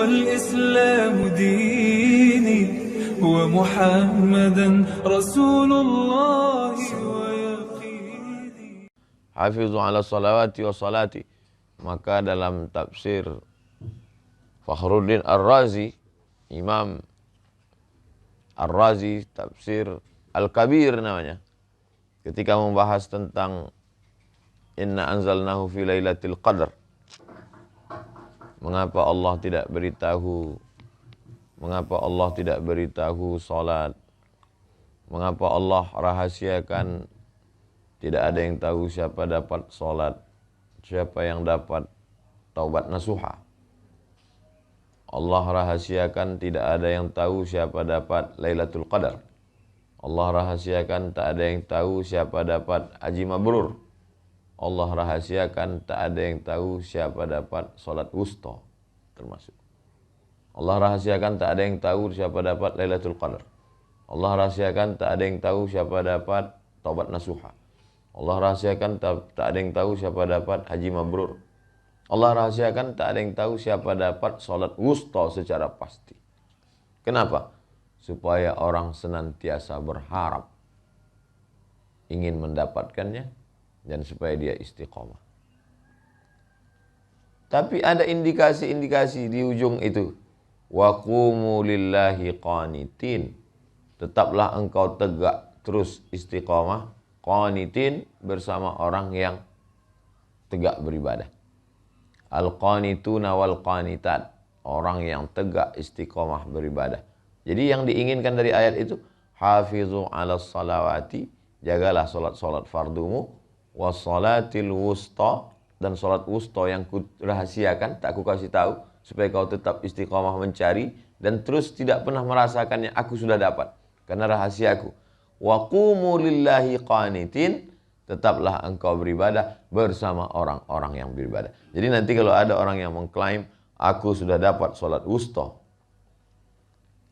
والإسلام ديني ومحمدا رسول الله ويقيني. Hafizu ala salawati wa salati. Maka dalam tafsir Fakhruddin Ar-Razi, Imam Ar-Razi, tafsir Al-Kabir namanya, ketika membahas tentang inna anzalnahu fi lailatul qadar, mengapa Allah tidak beritahu salat, mengapa Allah rahasiakan, tidak ada yang tahu siapa dapat salat, siapa yang dapat taubat nasuha. Allah rahasiakan, tidak ada yang tahu siapa dapat Lailatul Qadar. Allah rahasiakan, tak ada yang tahu siapa dapat haji mabrur. Allah rahasiakan, tak ada yang tahu siapa dapat salat wusta termasuk. Allah rahasiakan, tak ada yang tahu siapa dapat Lailatul Qadar. Allah rahasiakan, tak ada yang tahu siapa dapat taubat nasuha. Allah rahasiakan, tak ada yang tahu siapa dapat haji mabrur. Allah rahasiakan, tak ada yang tahu siapa dapat salat wusta secara pasti. Kenapa? Supaya orang senantiasa berharap ingin mendapatkannya dan supaya dia istiqomah. Tapi ada indikasi-indikasi di ujung itu. Wa qumu lillahi qanitin. Tetaplah engkau tegak terus istiqomah, qanitin, bersama orang yang tegak beribadah. Al-qanituna wal qanitat, orang yang tegak istiqomah beribadah. Jadi yang diinginkan dari ayat itu, hafizu ala salawati, jagalah salat fardumu, was salatil wusta, dan salat wusta yang ku rahasiakan, tak ku kasih tahu, supaya kau tetap istiqomah mencari dan terus tidak pernah merasakannya aku sudah dapat karena rahasiaku. Wa qumu lillahi qanitin, tetaplah engkau beribadah bersama orang-orang yang beribadah. Jadi nanti kalau ada orang yang mengklaim aku sudah dapat salat wusta,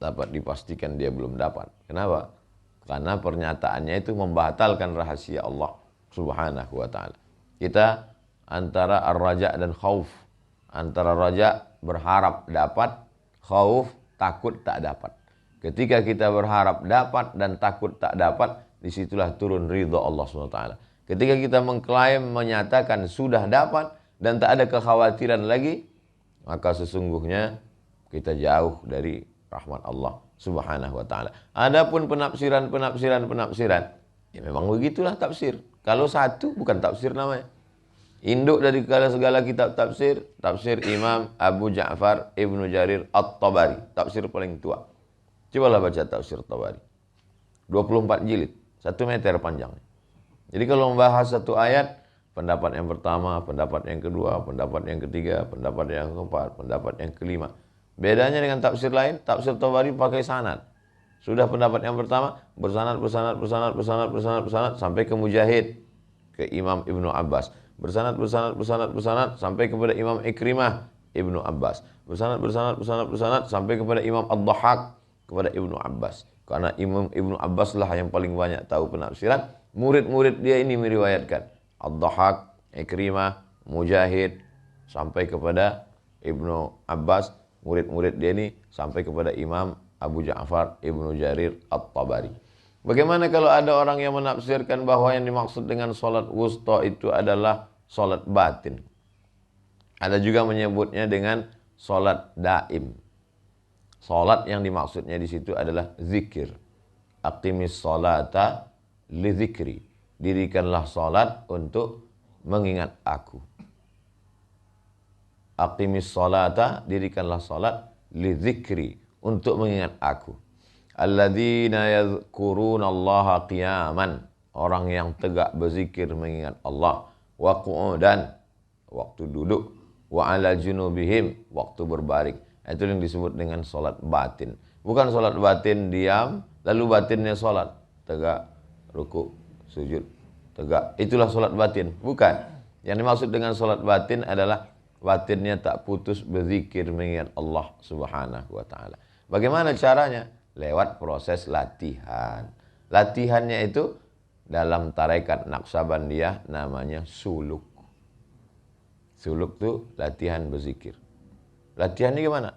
dapat dipastikan dia belum dapat. Kenapa? Karena pernyataannya itu membatalkan rahasia Allah Subhanahu wa ta'ala. Kita antara ar-raja dan khauf. Antara raja berharap dapat, khauf takut tak dapat. Ketika kita berharap dapat dan takut tak dapat, disitulah turun ridha Allah SWT. Ketika kita mengklaim, menyatakan sudah dapat dan tak ada kekhawatiran lagi, maka sesungguhnya kita jauh dari rahmat Allah Subhanahu wa ta'ala. Adapun penafsiran, ya memang begitulah tafsir. Kalau satu bukan tafsir namanya. Induk dari segala kitab tafsir, tafsir Imam Abu Ja'far Ibnu Jarir At-Tabari, tafsir paling tua. Cobalah baca tafsir Tabari. 24 jilid, 1 meter panjangnya. Jadi kalau membahas satu ayat, pendapat yang pertama, pendapat yang kedua, pendapat yang ketiga, pendapat yang keempat, pendapat yang kelima. Bedanya dengan tafsir lain, tafsir Tabari pakai sanad. Sudah pendapat yang pertama, bersanad sampai ke Mujahid, ke Imam Ibnu Abbas. Bersanad sampai kepada Imam Ikrimah Ibnu Abbas. Bersanad sampai kepada Imam Ad-Dhahhak kepada Ibnu Abbas. Karena Imam Ibnu Abbas lah yang paling banyak tahu penafsiran. Murid-murid dia ini meriwayatkan. Ad-Dhahhak, Ikrimah, Mujahid, sampai kepada Ibnu Abbas. Murid-murid dia ini sampai kepada Imam Abu Ja'far Ibnu Jarir At-Tabari. Bagaimana kalau ada orang yang menafsirkan bahwa yang dimaksud dengan salat wusta itu adalah salat batin? Ada juga menyebutnya dengan salat daim. Salat yang dimaksudnya di situ adalah zikir. Aqimis salata li zikri. Dirikanlah salat untuk mengingat aku. Aqimis salata, dirikanlah salat li zikri, untuk mengingat aku. Alladzina yadhkurunallaha qiyaman, orang yang tegak berzikir mengingat Allah, wa qu'udan, waktu duduk, wa ala junubihim, waktu berbaring. Itu yang disebut dengan salat batin. Bukan salat batin diam lalu batinnya salat, tegak, ruku, sujud, tegak. Itulah salat batin. Bukan. Yang dimaksud dengan salat batin adalah batinnya tak putus berzikir mengingat Allah Subhanahu wa ta'ala. Bagaimana caranya? Lewat proses latihan. Latihannya itu dalam tarekat Naqsabandiyah namanya suluk. Suluk itu latihan berzikir. Latihannya gimana?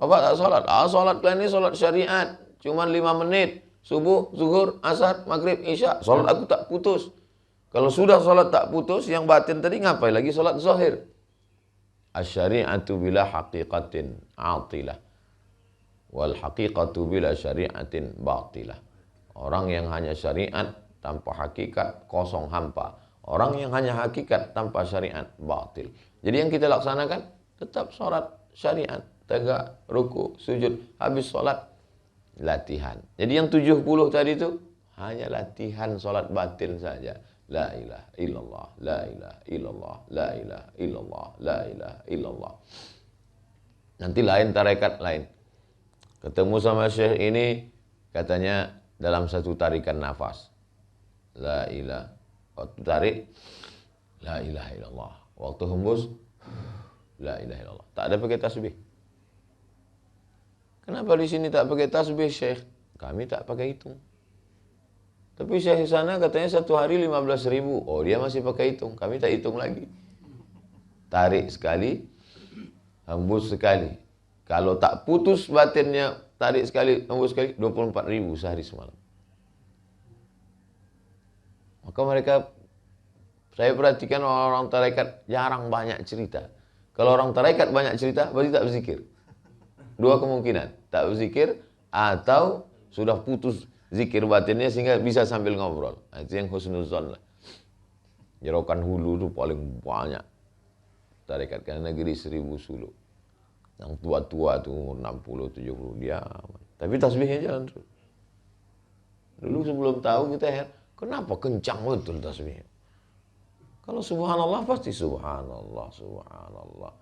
Bapak tak sholat? Sholat kalian ini sholat syariat. Cuman 5 menit. Subuh, zuhur, asar, maghrib, isya. Sholat aku tak putus. Kalau sudah sholat tak putus, yang batin tadi ngapain lagi sholat zahir? Asy-syari'atu bila haqiqatin atilah. Wal haqiqatu bila syari'atin batilah. Orang yang hanya syariat tanpa hakikat kosong hampa. Orang yang hanya hakikat tanpa syariat batil. Jadi yang kita laksanakan tetap sholat syariat, tegak, ruku, sujud, habis sholat latihan. Jadi yang 70 tadi itu hanya latihan sholat batin saja. La ilaha illallah, la ilaha illallah, la ilaha illallah, la ilaha illallah. Nanti lain tarekat lain. Ketemu sama syekh ini, katanya dalam satu tarikan nafas. La ilaha. Waktu tarik, la ilaha illallah. Waktu hembus, la ilaha illallah. Tak ada pakai tasbih. Kenapa di sini tak pakai tasbih, syekh? Kami tak pakai hitung. Tapi syekh sana katanya satu hari 15.000. Oh, dia masih pakai hitung. Kami tak hitung lagi. Tarik sekali, hembus sekali. Kalau tak putus batinnya, tarik sekali, hembus sekali, 24.000 sehari semalam. Maka mereka, saya perhatikan orang-orang tarekat jarang banyak cerita. Kalau orang tarekat banyak cerita, berarti tak berzikir. Dua kemungkinan, tak berzikir atau sudah putus zikir batinnya sehingga bisa sambil ngobrol. Nah, itu yang husnuzon lah. Jerokan Hulu itu paling banyak tarekat, karena negeri 1000 suluk. Yang tua-tua tuh umur 60, 70 dia. Tapi tasbihnya jalan terus. Dulu sebelum tahu kita heran, kenapa kencang betul tasbihnya? Kalau subhanallah pasti subhanallah, subhanallah.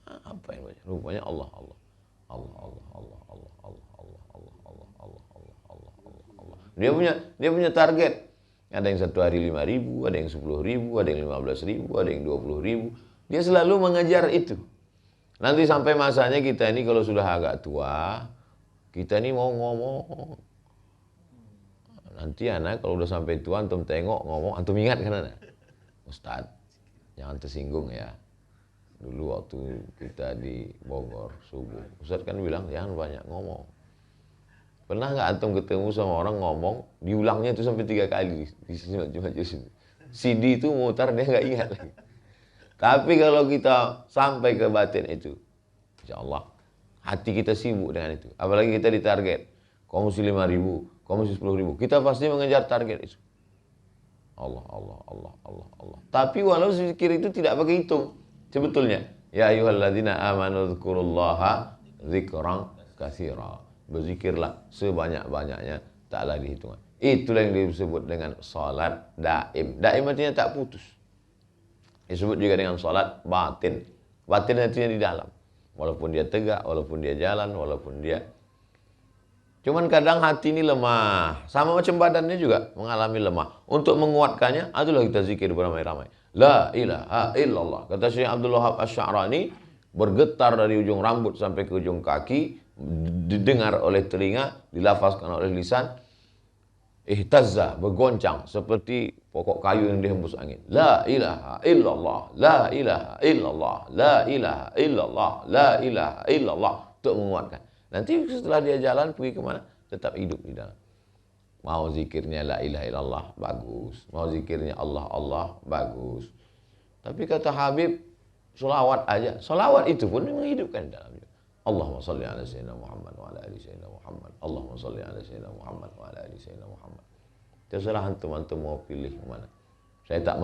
Apa yang baca? Rupanya Allah, Allah. Allah, Allah, Allah, Allah, Allah, Allah, Allah, Allah, Allah, Allah, Allah, Allah, Allah. Dia punya target. Ada yang satu hari 5.000, ada yang 10.000, ada yang 15.000, ada yang 20.000. Dia selalu mengejar itu. Nanti sampai masanya kita ini kalau sudah agak tua, kita ini mau ngomong. Nanti anak kalau udah sampai tua, antum tengok ngomong, antum ingat kan anak? Ustaz, jangan tersinggung ya. Dulu waktu kita di Bogor subuh, Ustaz kan bilang jangan banyak ngomong. Pernah nggak antum ketemu sama orang ngomong, diulangnya itu sampai 3 kali di sini. CD itu mutar dia nggak ingat lagi. Tapi kalau kita sampai ke batin itu, insya Allah hati kita sibuk dengan itu. Apalagi kita ditarget, kamu mesti 5.000, kamu mesti 10.000. Kita pasti mengejar target itu. Allah, Allah, Allah, Allah, Allah. Tapi walau zikir itu tidak pakai hitung. Sebetulnya, ya ayyuhalladzina amanu dzkurullaha dzikran katsira. Berzikirlah sebanyak-banyaknya, taklah dihitung. Itulah yang disebut dengan salat daim. Daim artinya tak putus. Disebut juga dengan salat batin. Batin artinya di dalam. Walaupun dia tegak, walaupun dia jalan, walaupun dia... Cuman kadang hati ini lemah. Sama macam badannya juga mengalami lemah. Untuk menguatkannya, itulah kita zikir beramai-ramai. La ilaha illallah. Kata Syekh Abdul Wahab Asy-Sya'rani, bergetar dari ujung rambut sampai ke ujung kaki, didengar oleh telinga, dilafazkan oleh lisan, ihtazza, bergoncang seperti pokok kayu yang dihembus angin. La ilaha illallah, la ilaha illallah, la ilaha illallah, la ilaha illallah. Untuk menguatkan. Nanti setelah dia jalan pergi kemana, tetap hidup di dalam. Mau zikirnya la ilaha illallah, bagus. Mau zikirnya Allah, Allah, bagus. Tapi kata Habib, sholawat aja. Sholawat itu pun menghidupkan dalamnya. Allahumma salli ala sayyidina Muhammad wa ala ali sayyidina Muhammad. Allahumma salli ala sayyidina Muhammad wa ala ali sayyidina Muhammad. Terserah antum mau pilih mana. Saya tak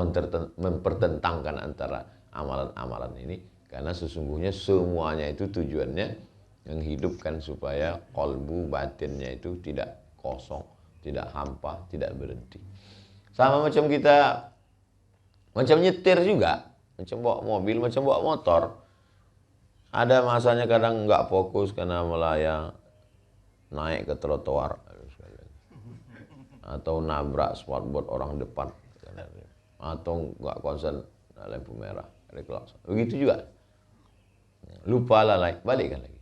mempertentangkan antara amalan-amalan ini, karena sesungguhnya semuanya itu tujuannya menghidupkan supaya kolbu batinnya itu tidak kosong, tidak hampa, tidak berhenti. Sama macam kita, macam nyetir juga, macam bawa mobil, macam bawa motor. Ada masanya kadang nggak fokus karena melayang, naik ke trotoar, atau nabrak spotboard orang depan, atau nggak konsen lampu merah, ada klakson. Begitu juga. Lupa lalai, balikkan lagi.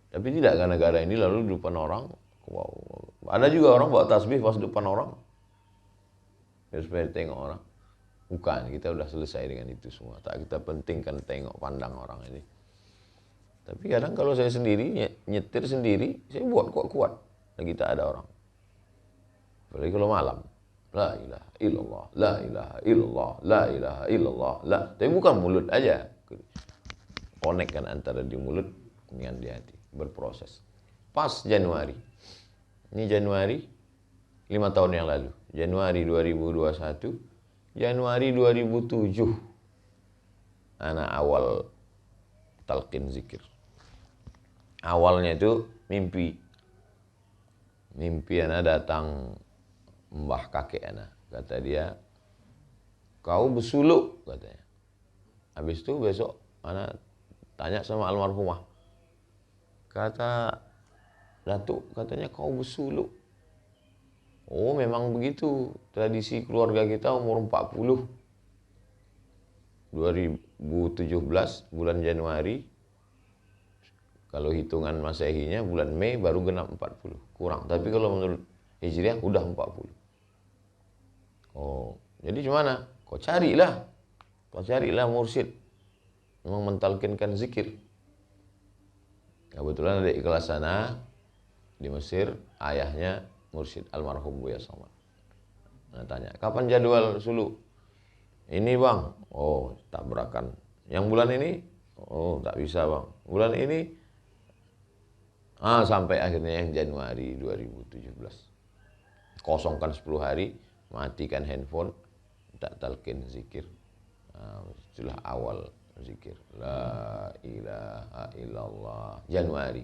Tapi tidak gara-gara ini lalu di depan orang. Wow. Ada juga orang bawa tasbih pas depan orang. Ya, supaya tengok orang. Bukan, kita udah selesai dengan itu semua. Tak kita pentingkan tengok pandang orang ini. Tapi kadang kalau saya sendiri, nyetir sendiri, saya buat kuat-kuat. Dan kita ada orang. Apalagi kalau malam. La ilaha illallah, la ilaha illallah, la ilaha illallah, la. Tapi bukan mulut aja. Konekkan antara di mulut dengan di hati. Berproses. Pas Januari. Ini Januari 5 tahun yang lalu. Januari 2021. Januari 2007. Anak awal talqin zikir. Awalnya itu mimpi. Mimpi anak datang mbah kakek anak. Kata dia, kau bersuluk katanya. Habis itu besok anak tanya sama almarhumah. Kata Datuk, katanya kau bersuluk. Oh, memang begitu. Tradisi keluarga kita umur 40. 2017 bulan Januari. Kalau hitungan Masehinya bulan Mei baru genap 40. Kurang. Tapi kalau menurut Hijriah udah 40. Oh, jadi gimana? Kau carilah. Kau carilah mursyid. Memang mentalkinkan zikir. Kebetulan ada kelas sana di Mesir, ayahnya mursyid almarhum Buya Somad. Nah, tanya, kapan jadwal suluk? Ini bang, oh tabrakan. Yang bulan ini? Oh tak bisa bang. Bulan ini? Sampai akhirnya yang Januari 2017. Kosongkan 10 hari, matikan handphone, tak talqin zikir. Itulah awal zikir. La ilaha illallah. Januari,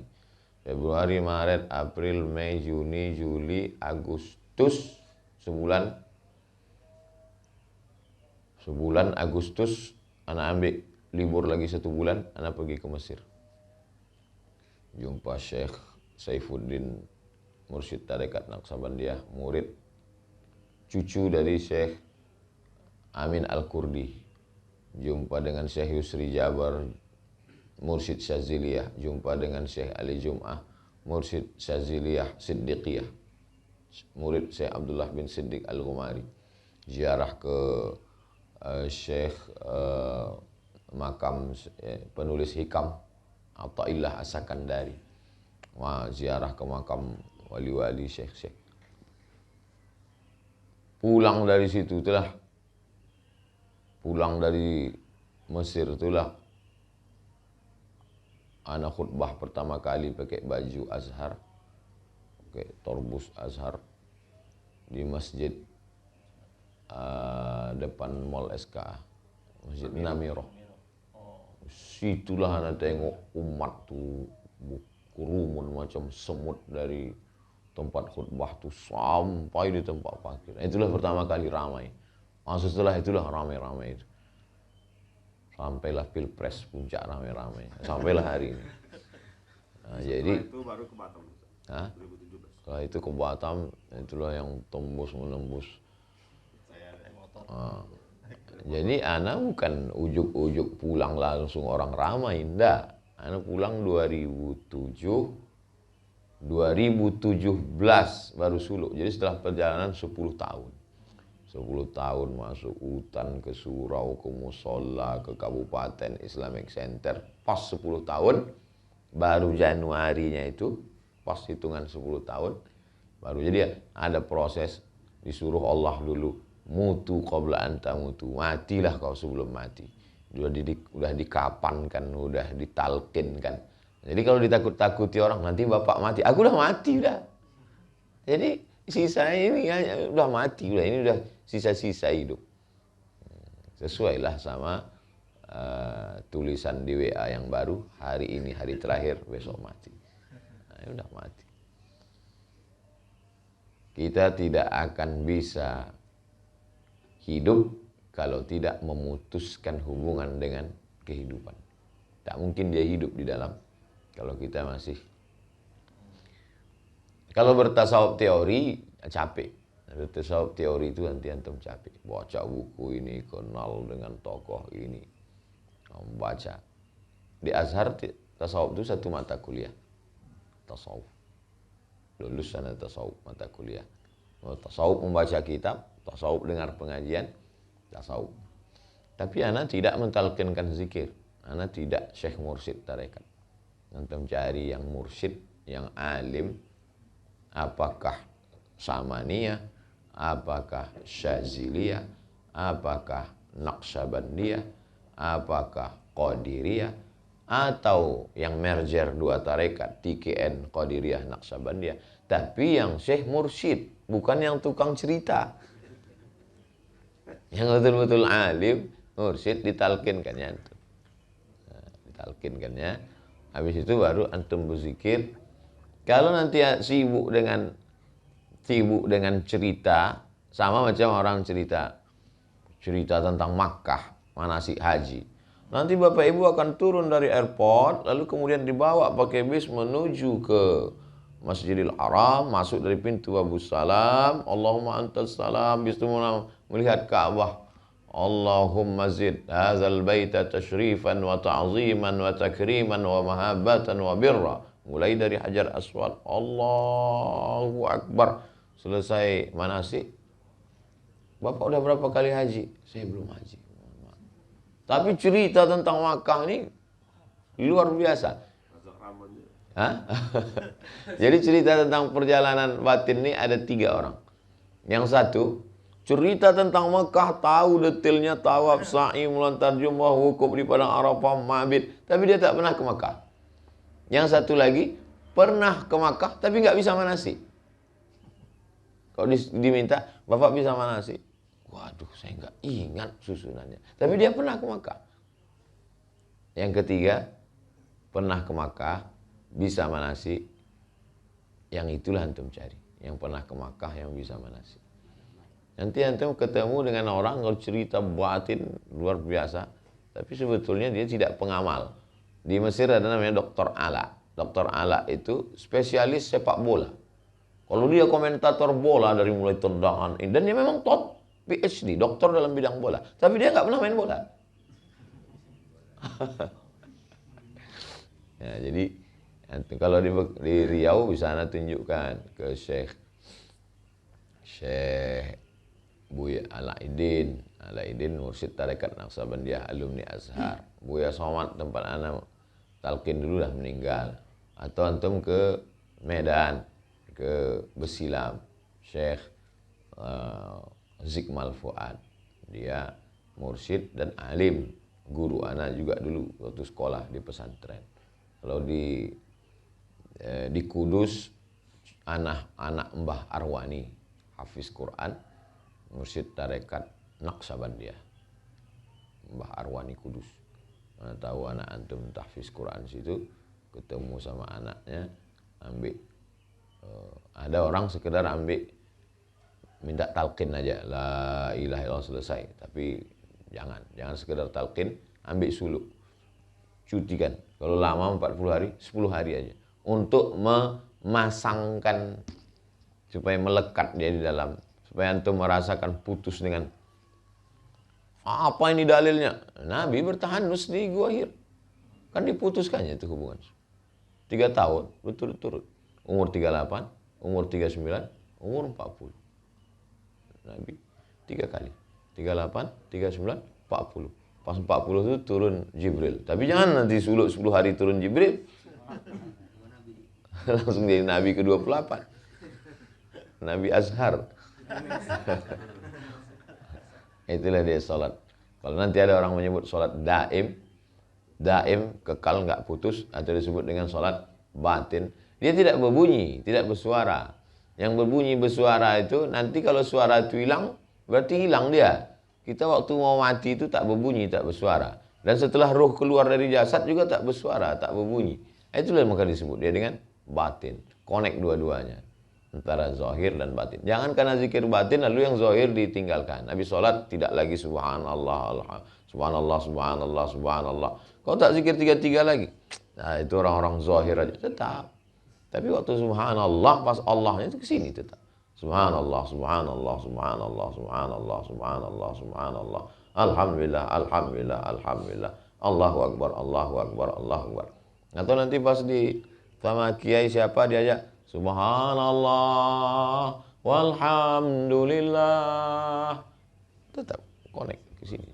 Februari, Maret, April, Mei, Juni, Juli, Agustus. Sebulan Agustus, anak ambil libur lagi 1 bulan, anak pergi ke Mesir. Jumpa Syekh Saifuddin, mursyid tarekat Naqsabandiyah, murid cucu dari Syekh Amin Al-Kurdi. Jumpa dengan Syekh Yusri Jabar, mursyid Syaziliyah. Jumpa dengan Syekh Ali Jum'ah, mursyid Syaziliyah Siddiqiyah. Murid Syekh Abdullah bin Siddiq Al-Ghumari. Ziarah ke Syekh makam penulis hikam Athaillah As-Sakandari. Ziarah ke makam wali-wali syekh-syekh. Pulang dari situ itulah. Pulang dari Mesir itulah anak khutbah pertama kali pakai baju Azhar, pakai torbus Azhar di masjid depan Mall SK, Masjid Namirah. Situlah anak tengok umat tuh kerumun macam semut dari tempat khutbah tuh sampai di tempat parkir. Itulah pertama kali ramai. Setelah itulah ramai-ramai itu. Sampailah Pilpres puncak ramai-ramai. Sampailah hari ini. Jadi itu baru ke Batam. 2017. Setelah itu ke Batam, itulah yang menembus. Saya naik motor. Jadi anak bukan ujuk-ujuk pulang langsung orang ramai, enggak. Anak pulang 2017 baru suluk. Jadi setelah perjalanan 10 tahun. 10 tahun masuk hutan, ke surau, ke musola, ke kabupaten Islamic Center. Pas 10 tahun, baru Januarinya itu, pas hitungan 10 tahun, baru jadi ada proses disuruh Allah dulu. Mutu qabla anta mutu. Matilah kau sebelum mati. Udah dikapankan, udah ditalkinkan. Jadi kalau ditakut-takuti orang, nanti bapak mati. Aku udah mati udah. Jadi sisa ini udah mati udah. Ini udah sisa-sisa hidup. Sesuailah sama tulisan di WA yang baru. Hari ini hari terakhir, besok mati. Nah, udah mati. Kita tidak akan bisa hidup kalau tidak memutuskan hubungan dengan kehidupan. Tak mungkin dia hidup di dalam kalau kita masih. Kalau bertasawuf teori capek. Bertasawuf teori itu nanti antum capek. Baca buku ini, kenal dengan tokoh ini, membaca. Di Azhar tasawuf itu satu mata kuliah. Tasawuf. Lulus sana tasawuf mata kuliah. Tasawuf membaca kitab, tasawuf dengar pengajian, tasawuf. Tapi ana tidak mentalkinkan zikir. Ana tidak syekh mursyid tarekat. Antum cari yang mursyid, yang alim, apakah Samaniyah, apakah Syaziliyah, apakah Naqsyabandiyah, apakah Qadiriyah, atau yang merger dua tarekat, TKN, Qadiriyah, Naqsyabandiyah. Tapi yang syekh mursyid, bukan yang tukang cerita. Yang betul-betul alim, mursyid, ditalkinkannya. Nah, ditalkinkannya. Habis itu baru antum berzikir. Kalau nanti sibuk dengan cerita, sama macam orang cerita tentang Makkah, manasik haji. Nanti Bapak Ibu akan turun dari airport, lalu kemudian dibawa pakai bis menuju ke Masjidil Haram, masuk dari pintu Abu Salam, Allahumma antas salam, bis itu melihat Ka'bah. Allahumma zid hadzal baita tashrifan wa ta'ziman wa takriman wa mahabbatan wa birra. Mulai dari Hajar Aswad, Allahu Akbar. Selesai manasik. Bapak udah berapa kali haji? Saya belum haji. Tapi cerita tentang Makkah ini luar biasa. Hah? Jadi cerita tentang perjalanan batin ini ada 3 orang. Yang satu, cerita tentang Makkah, tahu detailnya, tawaf, sa'i, melontar jumrah, wukuf di padang Arafah, mabit. Tapi dia tak pernah ke Makkah. Yang satu lagi, pernah ke Makkah tapi nggak bisa manasik. Kalau diminta, Bapak bisa manasik? Waduh, saya nggak ingat susunannya. Tapi dia pernah ke Makkah. Yang ketiga, pernah ke Makkah, bisa manasik. Yang itulah antum cari. Yang pernah ke Makkah, yang bisa manasik. Nanti antum ketemu dengan orang kalau cerita batin luar biasa, tapi sebetulnya dia tidak pengamal. Di Mesir ada namanya Dr. Ala. Dr. Ala itu spesialis sepak bola. Kalau dia komentator bola dari mulai tendangan, dan dia memang top PhD, doktor dalam bidang bola. Tapi dia nggak pernah main bola. Ya, jadi kalau di Riau bisa anda tunjukkan ke Syekh Buya Alaidin mursyid tarekat Naqsyabandiyah, alumni Azhar. Buya Somad tempat anak talqin dulu dah meninggal. Atau antum ke Medan, ke Besilam, Syekh Zikmal Fuad. Dia mursyid dan alim, guru anak juga dulu waktu sekolah di pesantren. Kalau di Kudus, anak Mbah Arwani, hafiz Quran, mursyid tarekat Naqsyabandiyah, Mbah Arwani Kudus. Mana tahu anak antum tahfiz Quran situ, ketemu sama anaknya, ambil ada orang sekedar ambil minta talqin aja, la ilaha illallah, selesai. Tapi jangan sekedar talqin, ambil suluk, cutikan. Kalau lama 40 hari, 10 hari aja, untuk memasangkan supaya melekat dia di dalam, supaya antum merasakan putus dengan apa ini dalilnya. Nabi bertahanus di Gua Hir, kan diputuskannya itu hubungan 3 tahun berturut-turut, umur 38, umur 39, umur 40. Nabi 3 kali, 38, 39, 40. Pas 40 itu turun Jibril. Tapi jangan nanti suluk 10 hari turun Jibril, langsung jadi Nabi ke-28, Nabi Azhar. Itulah dia sholat. Kalau nanti ada orang menyebut sholat daim kekal nggak putus, atau disebut dengan sholat batin, dia tidak berbunyi, tidak bersuara. Yang berbunyi bersuara itu nanti kalau suara itu hilang, berarti hilang dia. Kita waktu mau mati itu tak berbunyi, tak bersuara. Dan setelah roh keluar dari jasad juga tak bersuara, tak berbunyi. Itulah maka disebut dia dengan batin. Connect dua-duanya, antara zahir dan batin. Jangan karena zikir batin lalu yang zahir ditinggalkan. Nabi sholat tidak lagi subhanallah, subhanallah, subhanallah, subhanallah. Kau tak zikir 3-3 lagi. Nah, itu orang-orang zahir aja tetap. Tapi waktu subhanallah, pas Allahnya itu ke sini tetap. Subhanallah, subhanallah, subhanallah, subhanallah, subhanallah, subhanallah. Alhamdulillah, alhamdulillah, alhamdulillah. Allahu akbar, Allahu akbar, Allahu akbar. Atau nanti pas di sama kiai siapa diajak subhanallah walhamdulillah, tetap connect ke sini.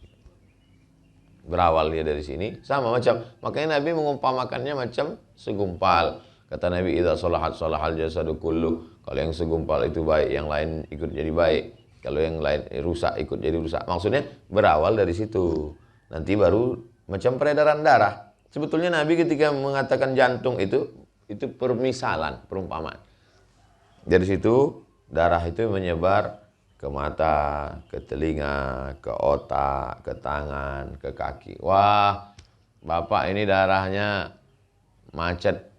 Berawal dia dari sini, sama macam. Makanya Nabi mengumpamakannya macam segumpal. Kata Nabi, idza salahat salahal jasadu kullu. Kalau yang segumpal itu baik, yang lain ikut jadi baik. Kalau yang lain rusak, ikut jadi rusak. Maksudnya berawal dari situ. Nanti baru macam peredaran darah. Sebetulnya Nabi ketika mengatakan jantung itu permisalan, perumpamaan. Dari situ darah itu menyebar ke mata, ke telinga, ke otak, ke tangan, ke kaki. Wah, Bapak ini darahnya macet,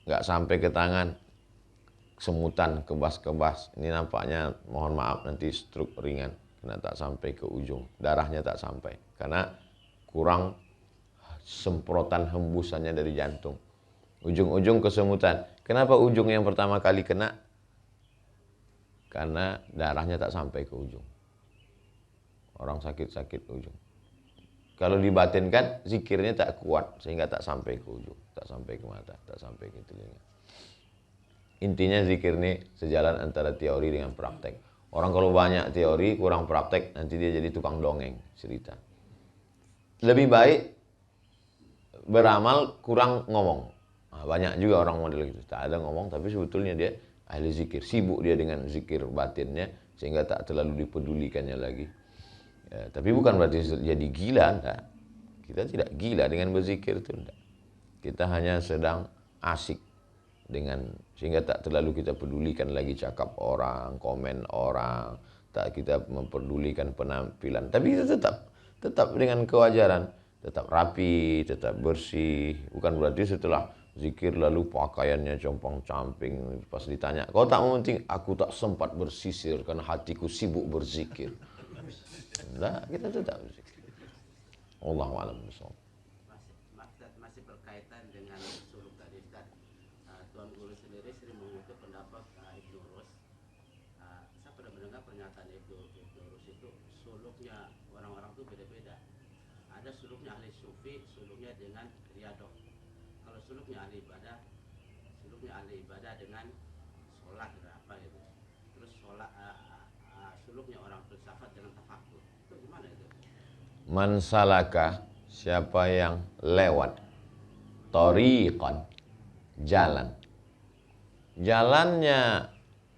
nggak sampai ke tangan, semutan, kebas-kebas. Ini nampaknya, mohon maaf, nanti stroke ringan, karena tak sampai ke ujung. Darahnya tak sampai, karena kurang semprotan hembusannya dari jantung. Ujung-ujung kesemutan. Kenapa ujung yang pertama kali kena? Karena darahnya tak sampai ke ujung. Orang sakit-sakit ujung. Kalau dibatinkan, zikirnya tak kuat, sehingga tak sampai ke ujung. Tak sampai ke mata, tak sampai ke telinga. Intinya zikir ini sejalan antara teori dengan praktek. Orang kalau banyak teori, kurang praktek, nanti dia jadi tukang dongeng, cerita. Lebih baik beramal, kurang ngomong. Nah, banyak juga orang model gitu. Tak ada ngomong, tapi sebetulnya dia ahli zikir, sibuk dia dengan zikir batinnya sehingga tak terlalu dipedulikannya lagi. Ya, tapi bukan berarti jadi gila, enggak. Kita tidak gila dengan berzikir itu, enggak. Kita hanya sedang asik dengan, sehingga tak terlalu kita pedulikan lagi cakap orang, komen orang, tak kita mempedulikan penampilan. Tapi kita tetap dengan kewajaran, tetap rapi, tetap bersih. Bukan berarti setelah zikir lalu pakaiannya compang-camping, pas ditanya, kau tak mementing? Aku tak sempat bersisir karena hatiku sibuk berzikir. Nah, kita tetap berzikir. Allahu a'lam bishawab. Masih berkaitan dengan suluk tadi, Ustaz. Tuan Guru sendiri sering mengutip pendapat Ibnu Rus. Saya pernah mendengar pernyataan Ibnu Rus itu suluknya orang-orang itu beda-beda. Ada suluknya ahli sufi, suluknya dengan riyadah. Kalau suluknya ahli ibadah dengan sholat apa gitu. Terus sholat suluknya orang filsafat dengan tafakur. Itu gimana itu? Man salaka, siapa yang lewat, tariqan, jalan. Jalannya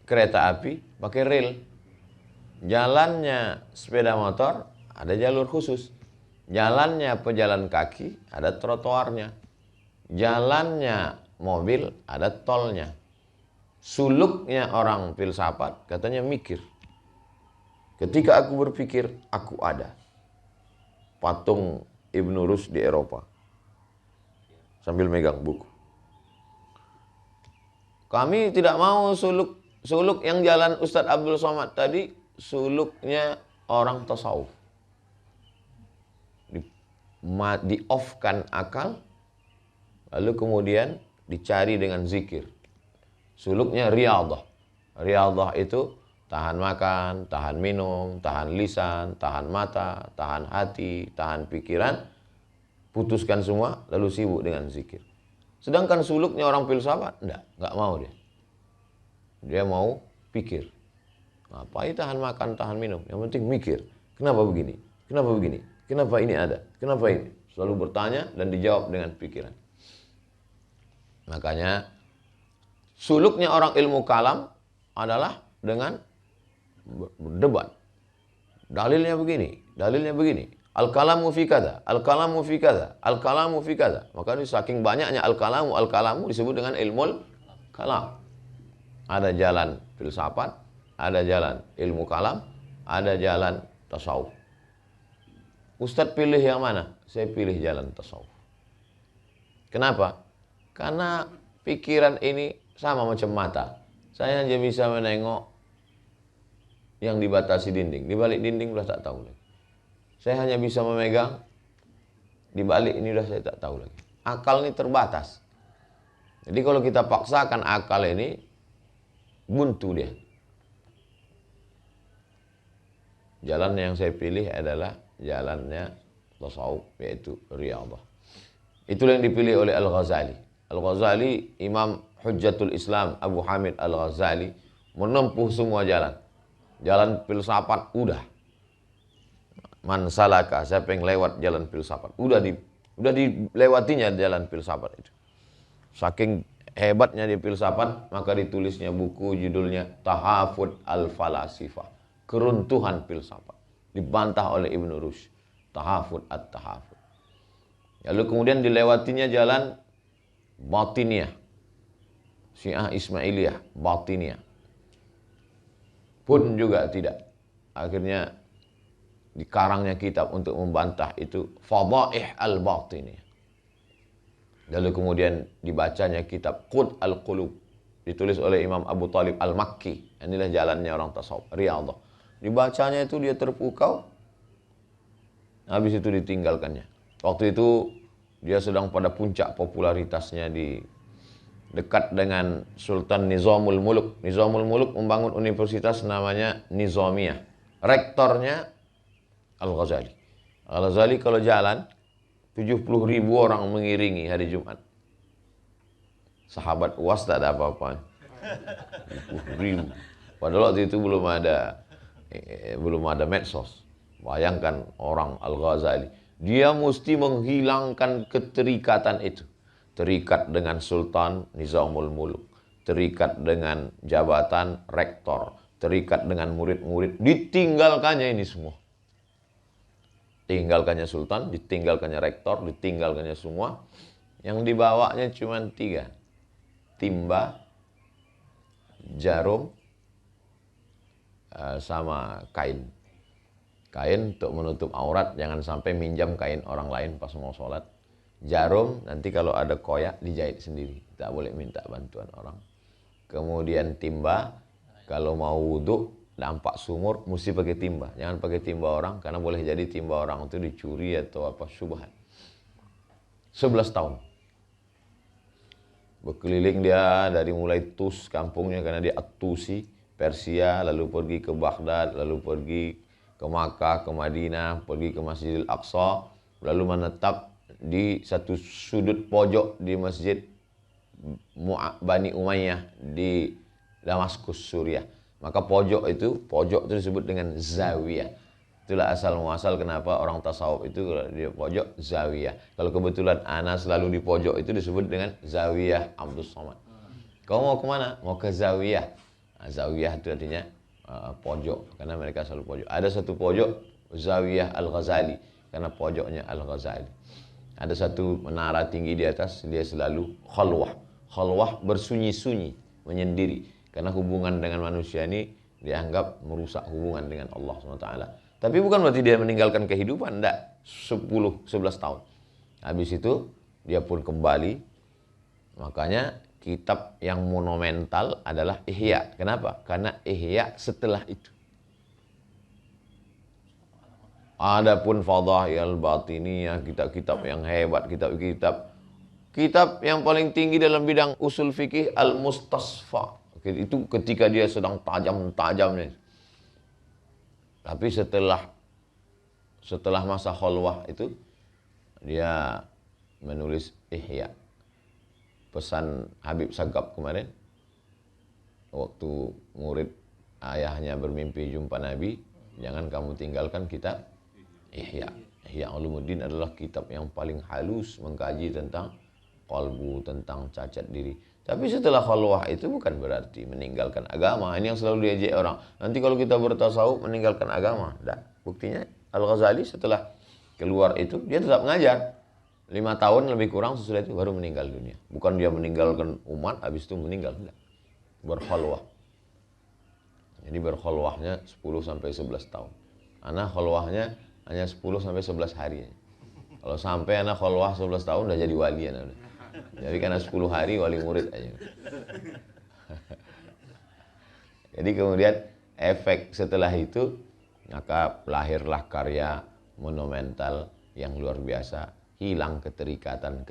kereta api pakai rel. Jalannya sepeda motor ada jalur khusus. Jalannya pejalan kaki ada trotoarnya. Jalannya mobil ada tolnya. Suluknya orang filsafat katanya mikir. Ketika aku berpikir, aku ada. Patung Ibnu Rus di Eropa. Sambil megang buku. Kami tidak mau suluk yang jalan Ustadz Abdul Somad tadi, suluknya orang tasawuf. Di-off-kan akal, lalu kemudian dicari dengan zikir. Suluknya riyadhah. Riyadhah itu tahan makan, tahan minum, tahan lisan, tahan mata, tahan hati, tahan pikiran. Putuskan semua, lalu sibuk dengan zikir. Sedangkan suluknya orang filsafat, enggak mau dia. Dia mau pikir. Ngapain tahan makan, tahan minum? Yang penting mikir. Kenapa begini? Kenapa begini? Kenapa ini ada? Kenapa ini? Selalu bertanya dan dijawab dengan pikiran. Makanya suluknya orang ilmu kalam adalah dengan berdebat. Dalilnya begini. Al-kalamu fi kada, al-kalamu fi kada, al-kalamu fi kada. Maka saking banyaknya al-kalamu disebut dengan ilmu kalam. Ada jalan filsafat, ada jalan ilmu kalam, ada jalan tasawuf. Ustadz pilih yang mana? Saya pilih jalan tasawuf. Kenapa? Karena pikiran ini sama macam mata. Saya hanya bisa menengok yang dibatasi dinding. Di balik dinding sudah tak tahu lagi. Saya hanya bisa memegang, di balik ini sudah saya tak tahu lagi. Akal ini terbatas. Jadi kalau kita paksakan akal ini, buntu dia. Jalan yang saya pilih adalah jalannya tasawuf, yaitu riyadhah. Itulah yang dipilih oleh Al-Ghazali. Al-Ghazali, Imam Hujjatul Islam Abu Hamid Al-Ghazali, menempuh semua jalan. Jalan filsafat udah. Man salaka, siapa yang lewat jalan filsafat. Udah dilewatinya jalan filsafat itu. Saking hebatnya di filsafat, maka ditulisnya buku judulnya Tahafut al-Falasifah. Keruntuhan filsafat. Dibantah oleh Ibn Rushd. Tahafut at-Tahafut. Lalu kemudian dilewatinya jalan Batiniyah. Syiah Ismailiyah, Batiniyah. Pun juga tidak. Akhirnya dikarangnya kitab untuk membantah itu Fadaih al-Batiniyah. Lalu kemudian dibacanya kitab Qud al-Qulub, ditulis oleh Imam Abu Talib al-Makki. Inilah jalannya orang tasawuf, Riyadhah. Dibacanya itu dia terpukau, habis itu ditinggalkannya. Waktu itu dia sedang pada puncak popularitasnya di dekat dengan Sultan Nizamul Muluk. Nizamul Muluk membangun universitas namanya Nizamiyah. Rektornya Al-Ghazali. Al-Ghazali kalau jalan 70.000 orang mengiringi hari Jumat. Sahabat UAS tak ada apa-apa. 70.000. Padahal waktu itu belum ada medsos. Bayangkan orang Al-Ghazali. Dia mesti menghilangkan keterikatan itu. Terikat dengan Sultan Nizamul Muluk. Terikat dengan jabatan rektor. Terikat dengan murid-murid. Ditinggalkannya ini semua. Tinggalkannya Sultan, ditinggalkannya rektor, ditinggalkannya semua. Yang dibawanya cuma 3. Timba, jarum, sama kain. Kain untuk menutup aurat, jangan sampai minjam kain orang lain pas mau sholat. Jarum, nanti kalau ada koyak dijahit sendiri, tak boleh minta bantuan orang. Kemudian timba, kalau mau wudhu, nampak sumur, mesti pakai timba. Jangan pakai timba orang, karena boleh jadi timba orang itu dicuri atau apa syubhat. 11 tahun. Berkeliling dia dari mulai Tus, kampungnya, karena dia At-Tusi, Persia, lalu pergi ke Baghdad, lalu pergi ke Makkah, ke Madinah, pergi ke Masjidil Aqsa, lalu menetap di satu sudut pojok di Masjid Bani Umayyah di Damaskus, Suriah. Maka pojok itu disebut dengan zawiyah. Itulah asal muasal kenapa orang tasawuf itu di pojok zawiyah. Kalau kebetulan ana selalu di pojok itu disebut dengan zawiyah Abdus Somad. Kau mau kemana? Mau ke zawiyah. Nah, zawiyah itu artinya pojok, karena mereka selalu pojok. Ada satu pojok zawiyah Al-Ghazali, karena pojoknya Al-Ghazali. Ada satu menara tinggi di atas, dia selalu khalwah. Khalwah bersunyi-sunyi, menyendiri. Karena hubungan dengan manusia ini dianggap merusak hubungan dengan Allah SWT. Tapi bukan berarti dia meninggalkan kehidupan, enggak. 10-11 tahun. Habis itu dia pun kembali. Makanya kitab yang monumental adalah Ihya. Kenapa? Karena Ihya setelah itu. Adapun Fadail Batiniyah, kitab-kitab yang hebat, kitab yang paling tinggi dalam bidang usul fikih Al-Mustasfa. Itu ketika dia sedang tajam-tajamnya. Tapi setelah masa khalwah itu, dia menulis Ihya. Pesan Habib Sagab kemarin, waktu murid ayahnya bermimpi jumpa Nabi, jangan kamu tinggalkan kitab Ihya. Ihya Ulumuddin adalah kitab yang paling halus mengkaji tentang qalbu, tentang cacat diri. Tapi setelah khalwah itu bukan berarti meninggalkan agama. Ini yang selalu diajak orang. Nanti kalau kita bertasawuf meninggalkan agama. Tidak. Buktinya Al-Ghazali setelah keluar itu dia tetap ngajar. 5 tahun lebih kurang sesudah itu baru meninggal dunia. Bukan dia meninggalkan umat habis itu meninggal. Tidak. Berkhalwah. Jadi berkhalwahnya 10-11 tahun. Anak khalwahnya hanya 10-11 hari. Kalau sampai anak khalwah 11 tahun udah jadi wali anak. Jadi karena 10 hari wali murid aja. Jadi kemudian efek setelah itu, maka lahirlah karya monumental yang luar biasa. Hilang keterikatan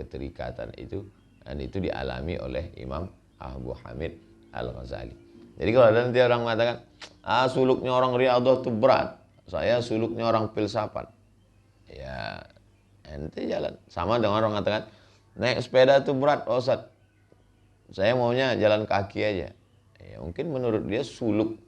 itu, dan itu dialami oleh Imam Abu Hamid Al-Ghazali. Jadi kalau ada nanti orang mengatakan, suluknya orang Riyadhah itu berat, saya suluknya orang filsafat. Ya, ente jalan. Sama dengan orang mengatakan, naik sepeda itu berat, Pak Ustadz. Saya maunya jalan kaki aja. Ya, mungkin menurut dia suluk.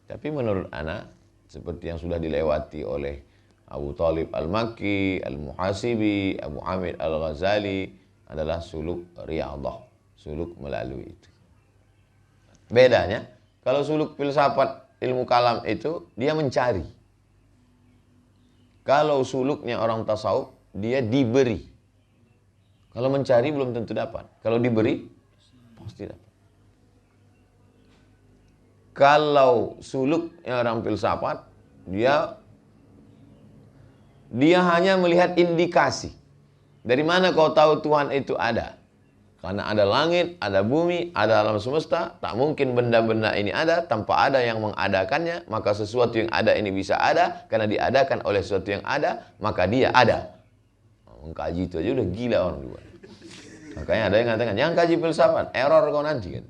Tapi menurut ana, seperti yang sudah dilewati oleh Abu Talib Al-Makki, Al-Muhasibi, Abu Hamid Al-Ghazali adalah suluk riyadhah, suluk melalui itu. Bedanya, kalau suluk filsafat ilmu kalam itu dia mencari. Kalau suluknya orang tasawuf, dia diberi. Kalau mencari belum tentu dapat. Kalau diberi, pasti dapat. Kalau suluknya orang filsafat, dia hanya melihat indikasi. Dari mana kau tahu Tuhan itu ada? Karena ada langit, ada bumi, ada alam semesta. Tak mungkin benda-benda ini ada tanpa ada yang mengadakannya. Maka sesuatu yang ada ini bisa ada. Karena diadakan oleh sesuatu yang ada, maka dia ada. Mengkaji itu aja udah gila orang dua. Makanya ada yang mengatakan, jangan kaji filsafat, error kau nanti.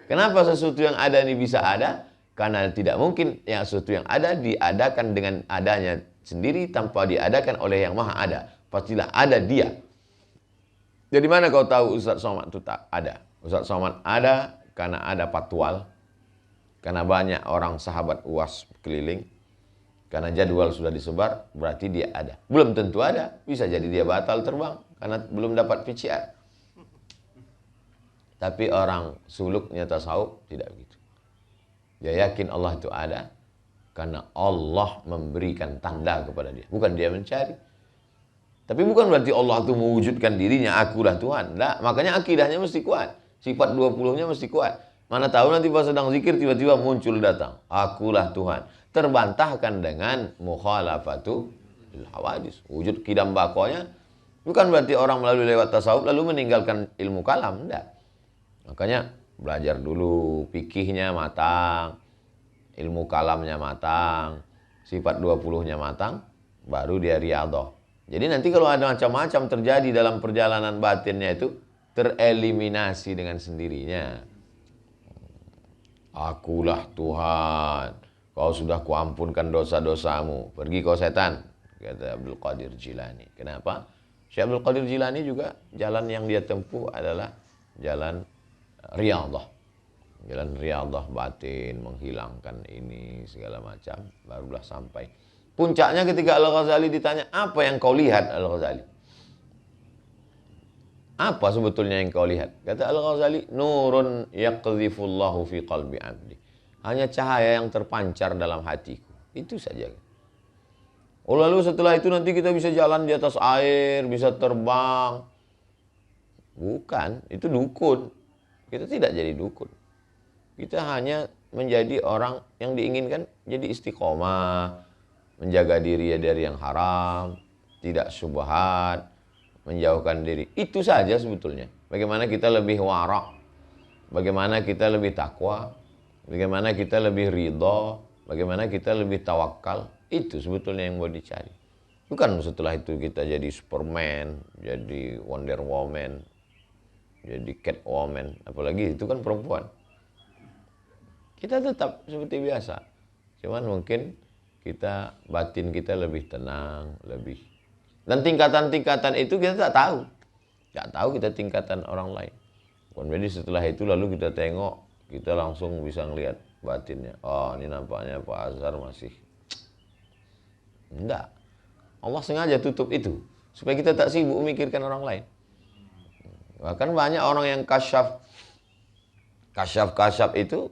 Kenapa sesuatu yang ada ini bisa ada? Karena tidak mungkin yang sesuatu yang ada diadakan dengan adanya sendiri tanpa diadakan oleh yang maha ada. Pastilah ada dia. Jadi mana kau tahu Ustaz Somad itu tak ada? Ustaz Somad ada karena ada patwal. Karena banyak orang sahabat UAS keliling. Karena jadwal sudah disebar, berarti dia ada. Belum tentu ada, bisa jadi dia batal terbang karena belum dapat PCR. Tapi orang suluknya tasawuf tidak begitu. Dia yakin Allah itu ada karena Allah memberikan tanda kepada dia. Bukan dia mencari. Tapi bukan berarti Allah itu mewujudkan dirinya, akulah Tuhan. Nah, makanya akidahnya mesti kuat. Sifat 20-nya mesti kuat. Mana tahu nanti pas sedang zikir tiba-tiba muncul datang. Akulah Tuhan. Terbantahkan dengan mukhalafatu hawadis. Wujud kidam bakonya. Bukan berarti orang melalui lewat tasawuf lalu meninggalkan ilmu kalam. Tidak. Makanya belajar dulu. Fikihnya matang. Ilmu kalamnya matang. Sifat 20-nya matang. Baru dia riyadhah. Jadi nanti kalau ada macam-macam terjadi dalam perjalanan batinnya itu tereliminasi dengan sendirinya. Akulah Tuhan, kau sudah kuampunkan dosa-dosamu. Pergi kau setan, kata Abdul Qadir Jilani. Kenapa? Syekh Abdul Qadir Jilani juga jalan yang dia tempuh adalah jalan riyadhah. Jalan riyadhah batin, menghilangkan ini segala macam, barulah sampai. Puncaknya ketika Al-Ghazali ditanya, apa yang kau lihat Al-Ghazali? Apa sebetulnya yang kau lihat? Kata Al-Ghazali, nurun yaqdhifullahu fi qalbi abdi. Hanya cahaya yang terpancar dalam hatiku. Itu saja. Oh, lalu setelah itu nanti kita bisa jalan di atas air, bisa terbang. Bukan, itu dukun. Kita tidak jadi dukun. Kita hanya menjadi orang yang diinginkan jadi istiqomah. Menjaga diri dari yang haram, tidak syubhat, menjauhkan diri. Itu saja sebetulnya. Bagaimana kita lebih wara', bagaimana kita lebih takwa, bagaimana kita lebih ridha, bagaimana kita lebih tawakal. Itu sebetulnya yang mau dicari. Bukan setelah itu kita jadi Superman, jadi Wonder Woman, jadi Catwoman. Apalagi itu kan perempuan. Kita tetap seperti biasa. Cuman mungkin kita batin kita lebih tenang, lebih. Dan tingkatan-tingkatan itu kita tak tahu. Tak tahu kita tingkatan orang lain. Jadi setelah itu lalu kita tengok, kita langsung bisa ngelihat batinnya. Oh, ini nampaknya Pak Azhar masih. Enggak. Allah sengaja tutup itu supaya kita tak sibuk memikirkan orang lain. Bahkan banyak orang yang kasyaf itu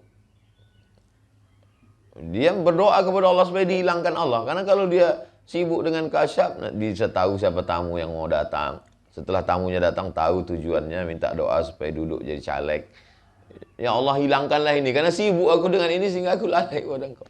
dia berdoa kepada Allah supaya dihilangkan Allah. Karena kalau dia sibuk dengan kasyaf, dia tahu siapa tamu yang mau datang. Setelah tamunya datang, tahu tujuannya, minta doa supaya duduk jadi caleg. Ya Allah, hilangkanlah ini. Karena sibuk aku dengan ini sehingga aku lalai pada engkau.